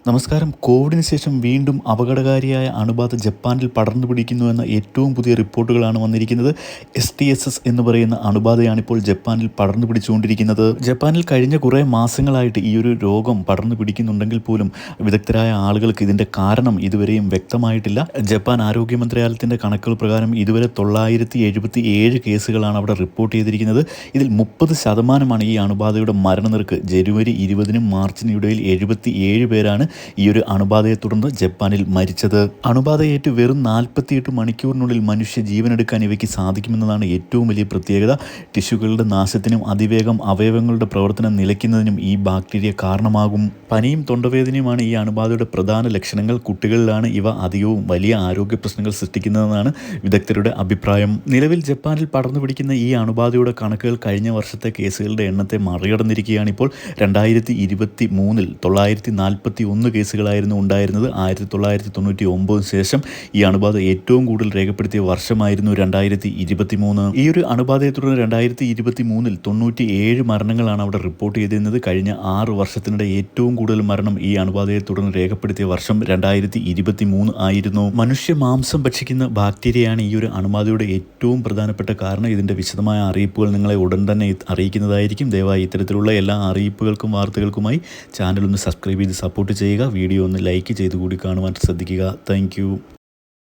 നമസ്കാരം. കോവിഡിന് ശേഷം വീണ്ടും അപകടകാരിയായ അണുബാധ ജപ്പാനിൽ പടർന്നു പിടിക്കുന്നു എന്ന ഏറ്റവും പുതിയ റിപ്പോർട്ടുകളാണ് വന്നിരിക്കുന്നത്. STSS എന്ന് പറയുന്ന അണുബാധയാണിപ്പോൾ ജപ്പാനിൽ പടർന്നു പിടിച്ചുകൊണ്ടിരിക്കുന്നത്. ജപ്പാനിൽ കഴിഞ്ഞ കുറേ മാസങ്ങളായിട്ട് ഈ ഒരു രോഗം പടർന്നു പിടിക്കുന്നുണ്ടെങ്കിൽ പോലും വിദഗ്ധരായ ആളുകൾക്ക് ഇതിൻ്റെ കാരണം ഇതുവരെയും വ്യക്തമായിട്ടില്ല. ജപ്പാൻ ആരോഗ്യ മന്ത്രാലയത്തിൻ്റെ കണക്കുകൾ പ്രകാരം ഇതുവരെ 977 കേസുകളാണ് അവിടെ റിപ്പോർട്ട് ചെയ്തിരിക്കുന്നത്. ഇതിൽ 30% ഈ അണുബാധയുടെ മരണനിരക്ക്. ജനുവരി 20-നും മാർച്ചിനും ഇടയിൽ 77 പേരാണ് ഈ ഒരു അണുബാധയെ തുടർന്ന് ജപ്പാനിൽ മരിച്ചത്. അണുബാധയേറ്റ് വെറും 48 മണിക്കൂറിനുള്ളിൽ മനുഷ്യ ജീവനെടുക്കാൻ ഇവയ്ക്ക് സാധിക്കുമെന്നതാണ് ഏറ്റവും വലിയ പ്രത്യേകത. ടിഷ്യൂകളുടെ നാശത്തിനും അതിവേഗം അവയവങ്ങളുടെ പ്രവർത്തനം നിലയ്ക്കുന്നതിനും ഈ ബാക്ടീരിയ കാരണമാകും. പനിയും തൊണ്ടവേദനയുമാണ് ഈ അണുബാധയുടെ പ്രധാന ലക്ഷണങ്ങൾ. കുട്ടികളിലാണ് ഇവ അധികവും വലിയ ആരോഗ്യ പ്രശ്നങ്ങൾ സൃഷ്ടിക്കുന്നതെന്നാണ് വിദഗ്ധരുടെ അഭിപ്രായം. നിലവിൽ ജപ്പാനിൽ പടർന്നു പിടിക്കുന്ന ഈ അണുബാധയുടെ കണക്കുകൾ കഴിഞ്ഞ വർഷത്തെ കേസുകളുടെ എണ്ണത്തെ മറികടന്നിരിക്കുകയാണിപ്പോൾ. 2023-ൽ 941 കേസുകളായിരുന്നു ഉണ്ടായിരുന്നത്. 1999 ശേഷം ഈ അണുബാധ ഏറ്റവും കൂടുതൽ രേഖപ്പെടുത്തിയ വർഷമായിരുന്നു 2023. ഈ ഒരു അണുബാധയെ തുടർന്ന് 2023-ൽ 97 മരണങ്ങളാണ് അവിടെ റിപ്പോർട്ട് ചെയ്തിരുന്നത്. കഴിഞ്ഞ 6 വർഷത്തിനിടെ ഏറ്റവും കൂടുതൽ മരണം ഈ അണുബാധയെ തുടർന്ന് രേഖപ്പെടുത്തിയ വർഷം 2023 ആയിരുന്നു. മനുഷ്യ മാംസം ഭക്ഷിക്കുന്ന ബാക്ടീരിയയാണ് ഈ ഒരു അണുബാധയുടെ ഏറ്റവും പ്രധാനപ്പെട്ട കാരണം. ഇതിൻ്റെ വിശദമായ അറിയിപ്പുകൾ നിങ്ങളെ ഉടൻ തന്നെ അറിയിക്കുന്നതായിരിക്കും. ദയവായി ഇത്തരത്തിലുള്ള എല്ലാ അറിയിപ്പുകൾക്കും വാർത്തകൾക്കുമായി ചാനൽ ഒന്ന് സബ്സ്ക്രൈബ് ചെയ്ത് സപ്പോർട്ട് ചെയ്യുക. വീഡിയോ ഒന്ന് ലൈക്ക് ചെയ്ത് കൂടി കാണുവാൻ ശ്രദ്ധിക്കുക. താങ്ക്